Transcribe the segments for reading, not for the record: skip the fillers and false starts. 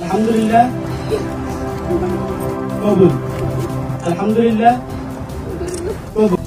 আলহামদুলিল্লাহ কবুল। আলহামদুলিল্লাহ কবুল।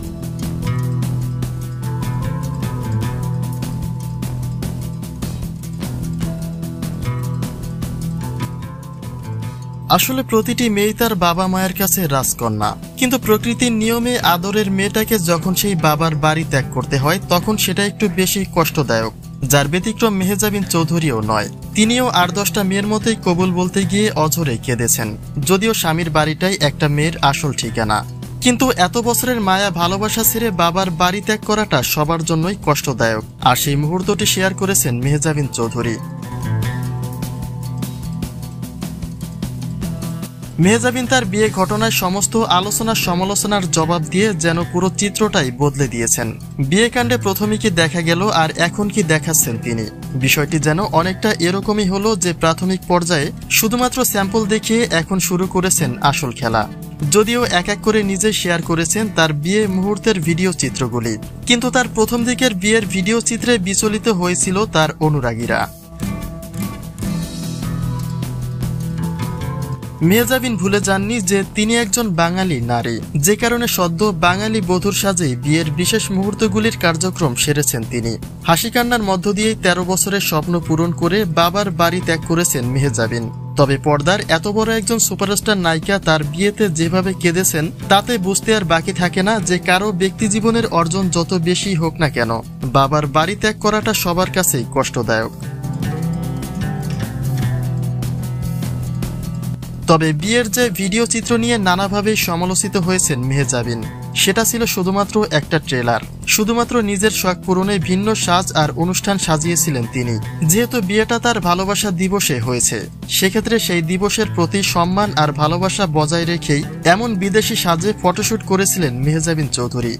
আসলে প্রতিটি মেয়ে তার বাবা মায়ের কাছে রাজকন্যা, কিন্তু প্রকৃতির নিয়মে আদরের মেয়েটাকে যখন সেই বাবার বাড়ি ত্যাগ করতে হয় তখন সেটা একটু বেশি কষ্টদায়ক, যার ব্যতিক্রম মেহেজাবিন চৌধুরীও নয়। তিনিও ৮-১০টা মেয়ের মতোই কবুল বলতে গিয়ে অঝরে কেঁদেছেন, যদিও স্বামীর বাড়িটাই একটা মেয়ের আসল ঠিকানা। কিন্তু এত বছরের মায়া ভালোবাসা ছেড়ে বাবার বাড়ি ত্যাগ করাটা সবার জন্যই কষ্টদায়ক, আর সেই মুহূর্তটি শেয়ার করেছেন মেহেজাবিন চৌধুরী। মেহেজাবিন তার বিয়ে ঘটনায় সমস্ত আলোচনা সমালোচনার জবাব দিয়ে যেন পুরো চিত্রটাই বদলে দিয়েছেন। বিয়ে কাণ্ডে প্রথমে কি দেখা গেল আর এখন কি দেখাচ্ছেন তিনি, বিষয়টি যেন অনেকটা এরকমই হলো যে প্রাথমিক পর্যায়ে শুধুমাত্র স্যাম্পল দেখিয়ে এখন শুরু করেছেন আসল খেলা। যদিও এক এক করে নিজে শেয়ার করেছেন তার বিয়ে মুহূর্তের ভিডিও চিত্রগুলি, কিন্তু তার প্রথম দিকের বিয়ের ভিডিও চিত্রে বিচলিত হয়েছিল তার অনুরাগীরা। মেহেজাবিন ভুলে যাননি যে তিনি একজন বাঙালি নারী, যে কারণে সদ্য বাঙালি বধূর সাজেই বিয়ের বিশেষ মুহূর্তগুলির কার্যক্রম সেরেছেন তিনি। হাসি কান্নার মধ্য দিয়েই ১৩ বছরের স্বপ্ন পূরণ করে বাবার বাড়ি ত্যাগ করেছেন মেহেজাবিন। তবে পর্দার এত বড় একজন সুপারস্টার নায়িকা তার বিয়েতে যেভাবে কেঁদেছেন তাতে বুঝতে আর বাকি থাকে না যে কারো ব্যক্তিজীবনের অর্জন যত বেশি হোক না কেন, বাবার বাড়ি ত্যাগ করাটা সবার কাছেই কষ্টদায়ক। তবে বিয়ের যে ভিডিও চিত্র নিয়ে নানাভাবে সমালোচিত হয়েছেন মেহেজাবিন, সেটা ছিল শুধুমাত্র একটা ট্রেলার। শুধুমাত্র নিজের শখ পূরণে ভিন্ন সাজ আর অনুষ্ঠান সাজিয়েছিলেন তিনি। যেহেতু বিয়েটা তার ভালোবাসা দিবসে হয়েছে, সেক্ষেত্রে সেই দিবসের প্রতি সম্মান আর ভালোবাসা বজায় রেখেই এমন বিদেশি সাজে ফটোশুট করেছিলেন মেহেজাবিন চৌধুরী।